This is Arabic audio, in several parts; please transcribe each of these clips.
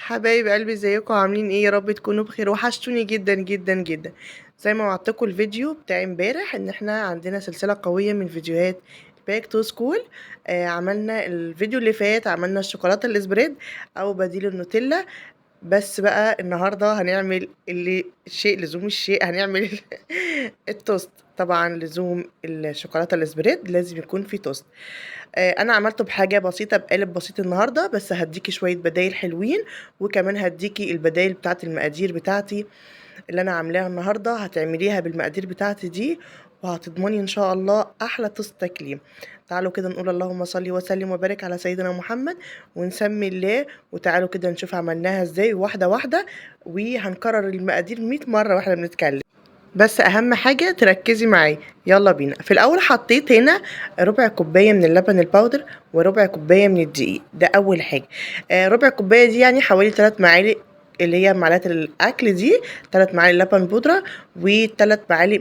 حبايب قلبي، ازيكم عاملين ايه؟ يا رب تكونوا بخير. وحشتوني جدا جدا جدا. زي ما وعدتكم الفيديو بتاع امبارح ان احنا عندنا سلسلة قوية من فيديوهات باك تو سكول. عملنا الفيديو اللي فات، عملنا الشوكولاتة الاسبريد او بديل النوتيلا. بس بقى النهاردة هنعمل اللي الشيء لزوم الشيء، هنعمل التوست. طبعا لزوم الشوكولاتة الاسبريد لازم يكون في توست. انا عملته بحاجة بسيطة، بقالب بسيط النهاردة، بس هديكي شوية بدايل حلوين، وكمان هديكي البدايل بتاعت المقادير بتاعتي اللي انا عاملاها النهاردة. هتعمليها بالمقادير بتاعتي دي وهتضمني ان شاء الله احلى توست تاكليه. تعالوا كده نقول اللهم صل وسلم وبارك على سيدنا محمد ونسمي الله. وتعالوا كده نشوف عملناها ازاي واحدة واحدة، وهنكرر المقادير 100 مرة واحنا بنتكلم، بس اهم حاجة تركزي معايا. يلا بينا. في الاول حطيت هنا ربع كوباية من اللبن الباودر وربع كوباية من الدقيق، ده اول حاجة. ربع كوباية دي يعني حوالي 3 معالق، اللي هي معلقة الاكل دي، 3 معالق لبن بودرة و3 معالق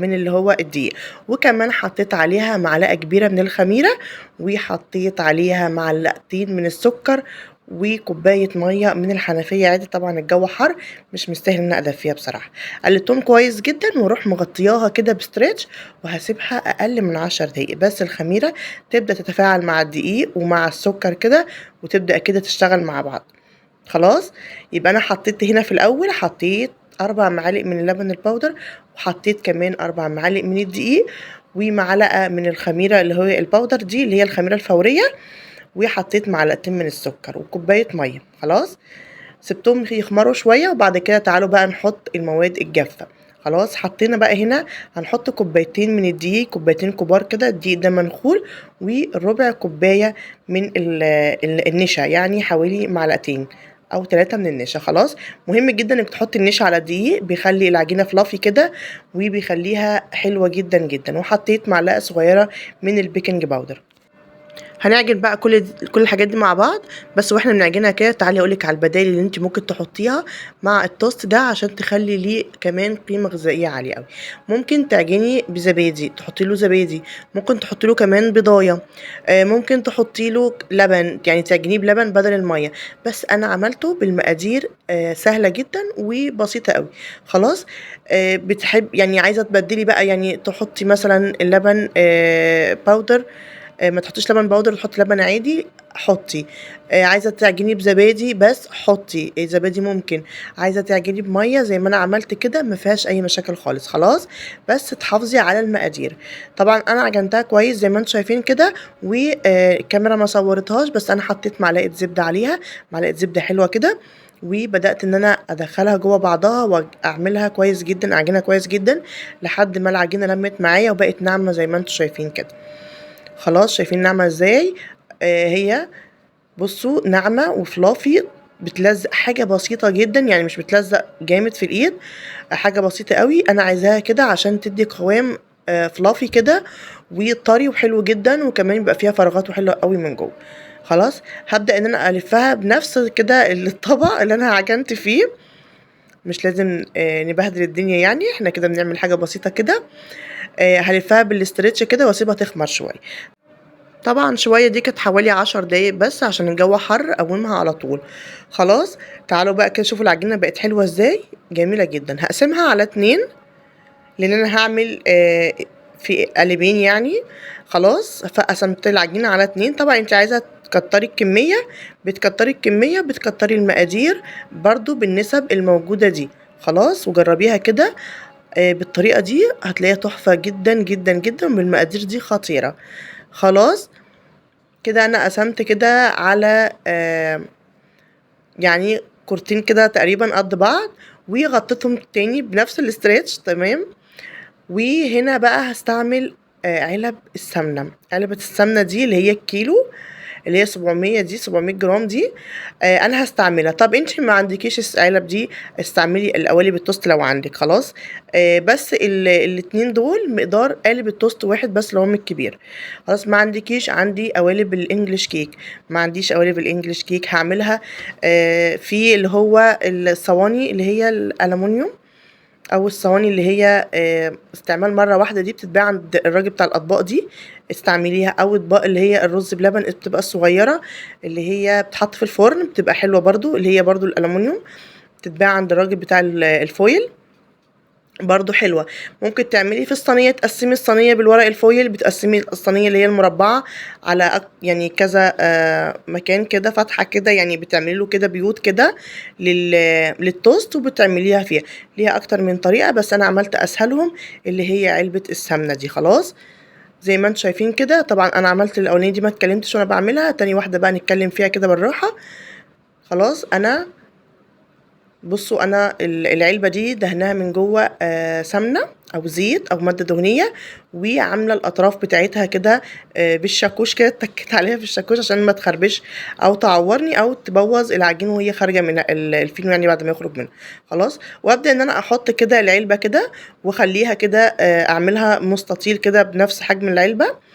من اللي هو الدقيق. وكمان حطيت عليها معلقة كبيرة من الخميرة، وحطيت عليها معلقتين من السكر، وكوباية مية من الحنفية عادي. طبعا الجو حر، مش مستاهل ان اقدر فيها بصراحة. قلبتهم كويس جدا واروح مغطياها كده بستريتش، وهسيبها اقل من 10 دقايق بس الخميره تبدا تتفاعل مع الدقيق ومع السكر كده، وتبدا كده تشتغل مع بعض. خلاص. يبقى انا حطيت هنا في الاول، حطيت 4 معالق من اللبن البودر، وحطيت كمان 4 معالق من الدقيق، ومعلقه من الخميره اللي هي البودر دي اللي هي الخميره الفوريه، وحطيت معلقتين من السكر وكوبايه ميه. خلاص. سبتهم يخمروا شوية، وبعد كده تعالوا بقى نحط المواد الجافة. خلاص. حطينا بقى هنا، هنحط كوبايتين من الدقيق، كوبايتين كبار كده. الدقيق ده منخول، وربع كوباية من النشا، يعني حوالي معلقتين او 3 من النشا. خلاص. مهم جدا انك تحطي النشا على الدقيق، بيخلي العجينة فلافي كده وبيخليها حلوة جدا جدا. وحطيت معلقة صغيرة من البيكنج باودر. هنعجن بقى كل الحاجات دي مع بعض. بس واحنا بنعجنها كده تعالي اقولك على البدائل اللي انت ممكن تحطيها مع التوست ده عشان تخلي ليه كمان قيمه غذائيه عاليه قوي. ممكن تعجني بزبادي، تحطي له زبادي. ممكن تحطي له كمان بضايه. ممكن تحطي له لبن، يعني تعجنيه بلبن بدل الميه. بس انا عملته بالمقادير سهله جدا وبسيطه قوي. خلاص. بتحب يعني عايزه تبدلي بقى، يعني تحطي مثلا اللبن باودر، ما تحطيش لبن باودر، تحطي لبن عادي. حطي. عايزه تعجني بزبادي بس حطي زبادي ممكن. عايزه تعجني بميه زي ما انا عملت كده، ما فيهاش اي مشاكل خالص. خلاص. بس تحافظي على المقادير. طبعا انا عجنتها كويس زي ما انتم شايفين كده، والكاميرا ما صورتهاش، بس انا حطيت معلقه زبده عليها، معلقه زبده حلوه كده. وبدات ان انا ادخلها جوه بعضها واعملها كويس جدا، اعجنها كويس جدا لحد ما العجينه لمت معايا وبقت ناعمه زي ما انتم شايفين كده. خلاص. شايفين ناعمة ازاي؟ هي بصوا ناعمة وفلافي، بتلزق حاجة بسيطة جدا، يعني مش بتلزق جامد في الايد، حاجة بسيطة قوي. انا عايزاها كده عشان تدي قوام فلافي كده وطري وحلو جدا، وكمان يبقى فيها فراغات وحلوة قوي من جوه. خلاص. هبدأ ان انا الفها بنفس كده الطبق اللي انا عجنت فيه. مش لازم نبهدل الدنيا، يعني احنا كده بنعمل حاجة بسيطة كده. هلفها بالاسترتش كده واسيبها تخمر شوية. طبعا شوية دي كانت حوالي 10 دقايق بس عشان الجو حر، اقومها على طول. خلاص. تعالوا بقى كده شوفوا العجينة بقت حلوة ازاي، جميلة جدا. هقسمها على 2، لان انا هعمل في قالبين يعني. خلاص. فقسمت العجينة على 2. طبعا انت عايزة تكتري الكمية، بتكتري الكمية، بتكتري المقادير برضو بالنسب الموجودة دي. خلاص. وجربيها كده بالطريقة دي، هتلاقيها تحفة جدا جدا جدا، بالمقادير دي خطيرة. خلاص. كده انا قسمت كده على يعني كورتين كده تقريبا قد بعض، وغطيتهم تاني بنفس الاسترتش. تمام. وهنا بقى هستعمل علب السمنة. علبة السمنة دي اللي هي الكيلو، اللي هي 700 دي، 700 جرام دي. انا هستعملها. طب انت ما عندكيش العلب دي، استعملي القوالب التوست لو عندك. خلاص. بس الاتنين دول مقدار قالب التوست واحد بس اللي هو من الكبير. خلاص. ما عندكيش، عندي قوالب الانجليش كيك. ما عنديش قوالب الانجليش كيك، هعملها في اللي هو الصواني اللي هي الالومنيوم، او الصواني اللي هي استعمال مره واحده دي، بتتباع عند الراجل بتاع الاطباق دي. استعمليها، او اطباق اللي هي الرز بلبن بتبقى الصغيره اللي هي بتحط في الفرن، بتبقى حلوه برضو، اللي هي برضو الالومنيوم، بتتباع عند الراجل بتاع الفويل، برضو حلوة. ممكن تعملي في الصينية، تقسمي الصينية بالورق الفويل، بتقسمي الصينية اللي هي المربعة على يعني كذا مكان كده، فتحة كده، يعني بتعملي له كده بيوت كده للتوست، وبتعمليها فيها. ليها اكتر من طريقة، بس انا عملت اسهلهم اللي هي علبة السمنة دي. خلاص، زي ما انتم شايفين كده. طبعا انا عملت الاولانية دي ما اتكلمتش وانا بعملها، تاني واحدة بقى نتكلم فيها كده بالراحة. خلاص، بصوا انا العلبه دي دهناها من جوه سمنه او زيت او ماده دهنيه، وعامله الاطراف بتاعتها كده بالشاكوش كده، اتكيت عليها في الشاكوش عشان ما تخربش او تعورني او تبوظ العجين وهي خارجه من الفينو، يعني بعد ما يخرج منه. خلاص، وابدا ان انا احط كده العلبه كده، واخليها كده اعملها مستطيل كده بنفس حجم العلبه،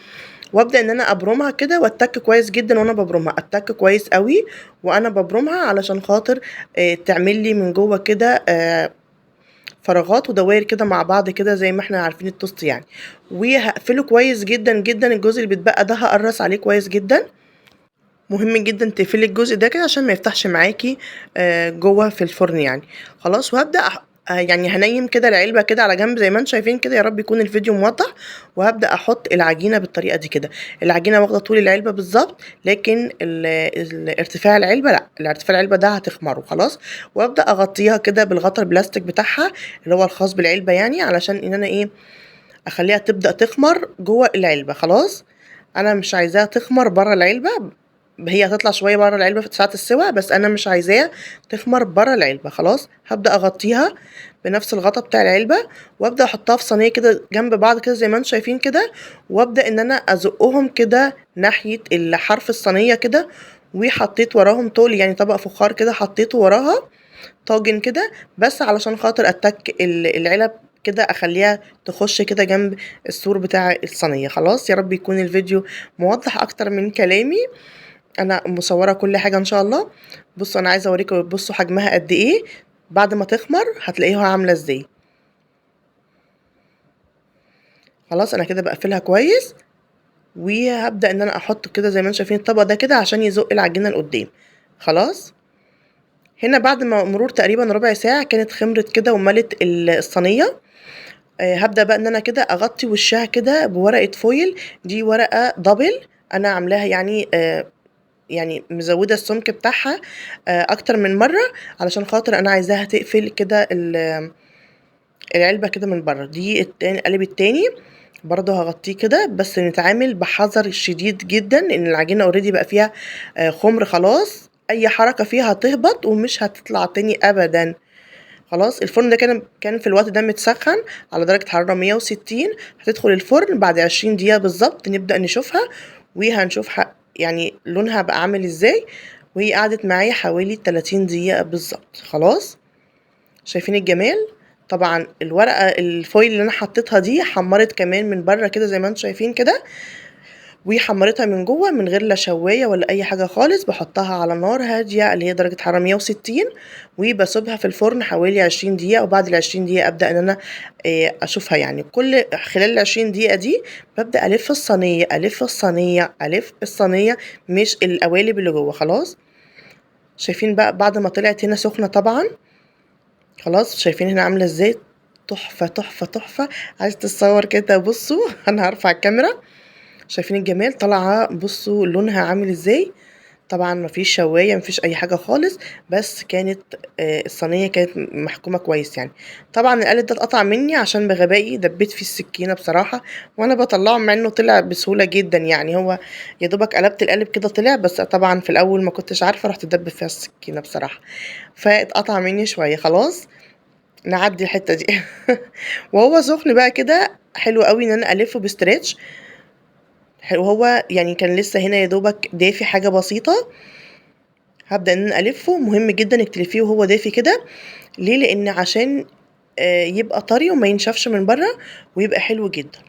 وابدا ان انا ابرمها كده، واتك كويس جدا وانا ببرمها، اتك كويس قوي وانا ببرمها، علشان خاطر تعمل لي من جوه كده فراغات ودوائر كده مع بعض كده، زي ما احنا عارفين التوست يعني. وهقفله كويس جدا جدا، الجزء اللي بيتبقى ده هقرص عليه كويس جدا. مهم جدا تقفلي الجزء ده كده عشان ما يفتحش معاكي جوه في الفرن يعني. خلاص، وهبدا يعني هنيم كده العلبه كده على جنب زي ما انتم شايفين كده، يا رب يكون الفيديو موضح. وهبدا احط العجينه بالطريقه دي كده. العجينه واخده طول العلبه بالظبط، لكن ارتفاع العلبه لا، الارتفاع العلبه ده هتخمره. خلاص، وابدا اغطيها كده بالغطا البلاستيك بتاعها اللي هو الخاص بالعلبه، يعني علشان ان انا ايه، اخليها تبدا تخمر جوه العلبه. خلاص، انا مش عايزاها تخمر بره العلبه، هي هتطلع شويه بره العلبه في ساعه السوا، بس انا مش عايزاها تخمر بره العلبه. خلاص، هبدا اغطيها بنفس الغطا بتاع العلبه، وابدا احطها في صينيه كده جنب بعض كده زي ما انتم شايفين كده، وابدا ان انا ازقهم كده ناحيه حرف الصينيه كده، وحطيت وراهم طول يعني طبق فخار كده، حطيته وراها طاجن كده، بس علشان خاطر اتك العلب كده، اخليها تخش كده جنب السور بتاع الصينيه. خلاص، يا رب يكون الفيديو موضح اكتر من كلامي، انا مصوره كل حاجه ان شاء الله. بصوا انا عايزه اوريكم، بصوا حجمها قد ايه بعد ما تخمر، هتلاقيها عامله ازاي. خلاص، انا كده بقفلها كويس، وهبدا ان انا احط كده زي ما انتم شايفين الطبق ده كده عشان يزق العجينه لقدام. خلاص، هنا بعد ما مرور تقريبا ربع ساعه كانت خمرت كده وملت الصينيه. هبدا بقى ان انا كده اغطي وشها كده بورقه فويل، دي ورقه دبل، انا عاملاها يعني يعني مزوده السمك بتاعها اكتر من مره، علشان خاطر انا عايزاها تقفل كده العلبه كده من بره. دي التاني قالب التاني برضه هغطيه كده، بس نتعامل بحذر شديد جدا، ان العجينه اوريدي بقى فيها خمر. خلاص، اي حركه فيها هتهبط ومش هتطلع تاني ابدا. خلاص، الفرن ده كان في الوقت ده متسخن على درجة حرارة 160. هتدخل الفرن بعد 20 دقيقة بالظبط، نبدأ نشوفها، وهنشوفها يعني لونها بقى عامل ازاي. وهي قعدت معايا حوالي 30 دقيقة بالظبط. خلاص، شايفين الجمال؟ طبعا الورقة الفويل اللي انا حطيتها دي حمرت كمان من بره كده زي ما انتم شايفين كده، وحمرتها من جوه من غير لا شوايه ولا اي حاجه خالص. بحطها على نار هاديه اللي هي درجه حراره 160، وبسيبها في الفرن حوالي 20 دقيقه. وبعد ال 20 دقيقه ابدا ان انا اشوفها، يعني كل خلال ال 20 دقيقه دي ببدا الف الصينيه، الف الصينيه، الف الصينيه، مش القوالب اللي جوه. خلاص، شايفين بقى بعد ما طلعت هنا سخنه طبعا. خلاص، شايفين هنا عامله ازاي؟ تحفه تحفه تحفه. عايز تتصور كده؟ بصوا انا هرفع الكاميرا. شايفين الجمال؟ طالعه بصوا لونها عامل ازاي. طبعا مفيش شوايه، مفيش اي حاجه خالص، بس كانت الصينيه كانت محكومه كويس يعني. طبعا القالب ده اتقطع مني عشان بغبائي دبيت فيه السكينه بصراحه، وانا بطلعه مع انه طلع بسهوله جدا يعني. هو يا دوبك قلبت القالب كده طلع، بس طبعا في الاول ما كنتش عارفه، رحت دب فيها السكينه بصراحه، فاتقطع مني شويه. خلاص، نعدي الحته دي وهو سخن بقى كده حلو قوي ان انا الفه بستريتش. وهو يعني كان لسه هنا يا دوبك دافي حاجه بسيطه. هبدا ان انا الفه، مهم جدا انك تلفيه وهو دافي كده. ليه؟ لان عشان يبقى طري وما ينشفش من بره، ويبقى حلو جدا.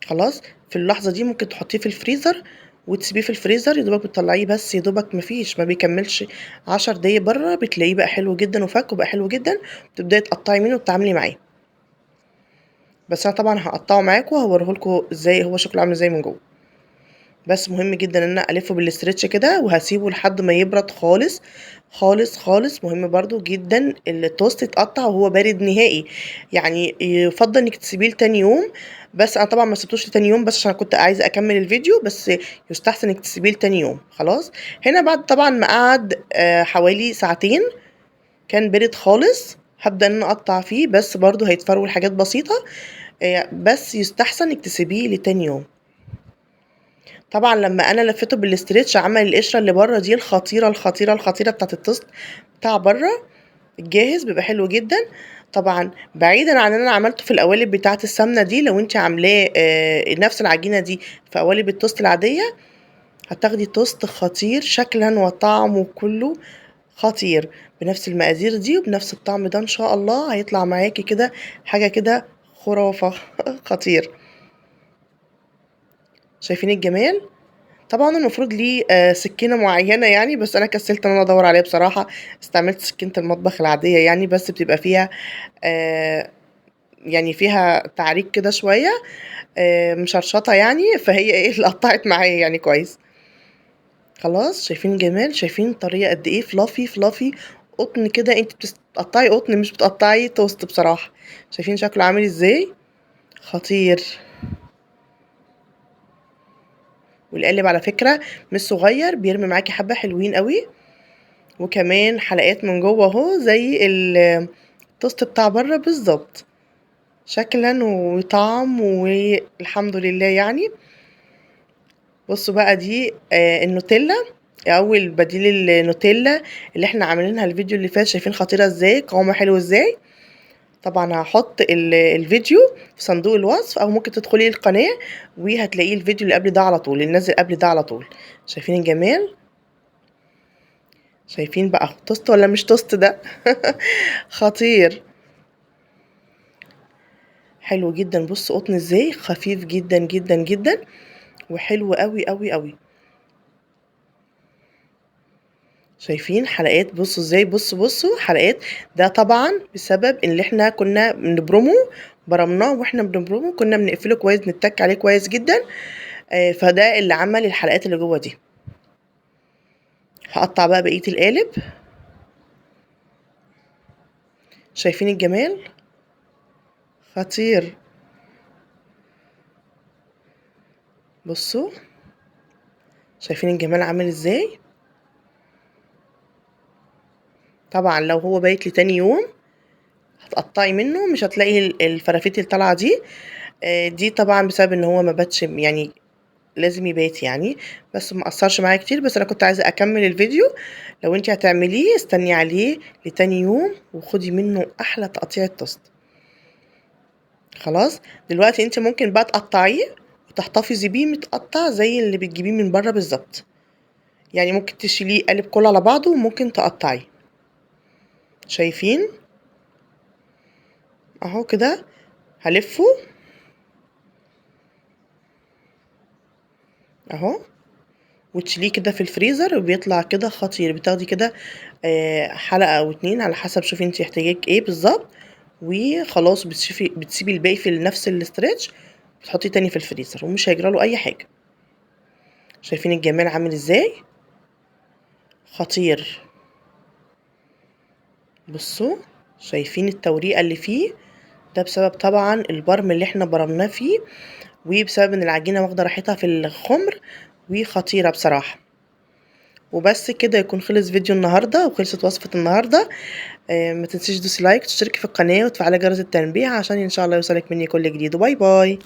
خلاص، في اللحظه دي ممكن تحطيه في الفريزر وتسيبيه في الفريزر، يا دوبك بتطلعيه بس يا دوبك ما بيكملش 10 دقايق بره، بتلاقيه بقى حلو جدا وفك وبقى حلو جدا. بتبداي تقطعي منه وتتعاملي معاه. بس انا طبعا هقطعه معاكم وهوريه لكم ازاي هو شكله عامل ازاي من جوه. بس مهم جدا ان انا الفه بالاسترتش كده وهسيبه لحد ما يبرد خالص خالص خالص. مهم برضو جدا التوست يتقطع وهو بارد نهائي، يعني يفضل انك تسيبيه لتاني يوم. بس انا طبعا ما سبتوش لتاني يوم بس عشان كنت عايزه اكمل الفيديو، بس يستحسن انك تسيبيه لتاني يوم. خلاص هنا بعد طبعا ما قعد حوالي ساعتين كان بارد خالص، هبدأ ان انا اقطع فيه، بس برضو هيتفرول حاجات بسيطة. بس يستحسن انك تسيبيه لتاني يوم. طبعا لما انا لفيته بالاسترتش عمل القشرة اللي بره دي الخطيرة الخطيرة الخطيرة بتاعت التوست بتاع بره الجاهز، بيبقى حلو جدا. طبعا بعيدا عن ان انا عملته في القوالب بتاعت السمنة دي، لو انت عاملاه نفس العجينة دي في قوالب التوست العادية هتاخدي توست خطير شكلا وطعم وكله خطير. بنفس المقادير دي وبنفس الطعم ده ان شاء الله هيطلع معاكي كده حاجة كده خرافة خطير. شايفين الجمال؟ طبعا المفروض ليه سكينة معينة يعني، بس انا كسلت ان انا ادور عليها بصراحة. استعملت سكينة المطبخ العادية يعني، بس بتبقى فيها يعني فيها تعريج كده شوية مشرشطة يعني، فهي ايه اللي قطعت معايا يعني كويس. خلاص شايفين الجمال؟ شايفين الطريقة قد ايه فلافي فلافي قطن كده؟ انت بتقطعي قطن مش بتقطعي توست بصراحة. شايفين شكله عامل ازاي؟ خطير. والقالب على فكرة مش صغير، بيرمي معاكي حبة حلوين قوي، وكمان حلقات من جوه اهو زي التوست بتاع بره بالظبط شكلا وطعم، والحمد لله يعني. بصوا بقى دي النوتيلا او البديل النوتيلا اللي احنا عاملينها الفيديو اللي فات. شايفين خطيرة ازاي؟ قوامها حلو ازاي؟ طبعا هحط الفيديو في صندوق الوصف، او ممكن تدخلي القناة وهتلاقيه الفيديو اللي قبل ده على طول، اللي نازل قبل ده على طول. شايفين الجمال؟ شايفين بقى توست ولا مش توست ده؟ خطير. حلو جدا. بص قطن ازاي خفيف جدا جدا جدا وحلو قوي قوي قوي. شايفين حلقات؟ بصوا ازاي، بصوا حلقات. ده طبعا بسبب ان احنا كنا بنبرمه، برمناه واحنا بنبرمه كنا بنقفله كويس، نتك عليه كويس جدا. فده اللي عمل الحلقات اللي جوه دي. هقطع بقى بقية القالب. شايفين الجمال؟ خطير. بصوا شايفين الجمال عامل ازاي؟ طبعا لو هو بايت لتاني يوم هتقطعي منه مش هتلاقي الفرافيت اللي طالعه دي. دي طبعا بسبب ان هو ما باتش يعني، لازم يبات يعني. بس ما اثرش معايا كتير، بس انا كنت عايزه اكمل الفيديو. لو انت هتعمليه استني عليه لتاني يوم وخدي منه احلى تقطيع توست. خلاص دلوقتي انت ممكن بقى تقطعيه وتحتفظي بيه متقطع زي اللي بتجيبيه من بره بالظبط. يعني ممكن تشيليه قالب كله على بعضه وممكن تقطعيه. شايفين اهو كده؟ هلفه اهو وتشيليه كده في الفريزر وبيطلع كده خطير. بتاخدي كده حلقة او اتنين على حسب شوفي انت احتاجك ايه بالظبط، وخلاص بتسيبي الباقي في نفس الاسترتش، بتحطيه تاني في الفريزر ومش هيجراله اي حاجة. شايفين الجمال عامل ازاي؟ خطير. بصوا شايفين التوريقة اللي فيه؟ ده بسبب طبعا البرم اللي احنا برمناه فيه، وبسبب ان العجينة واخدة راحتها في الخمر، وخطيرة بصراحة. وبس كده يكون خلص فيديو النهاردة وخلصت وصفة النهاردة. ما تنسيش تدوسي لايك، تشتركي في القناة وتفعلي جرس التنبيه عشان ان شاء الله يوصلك مني كل جديد. باي باي.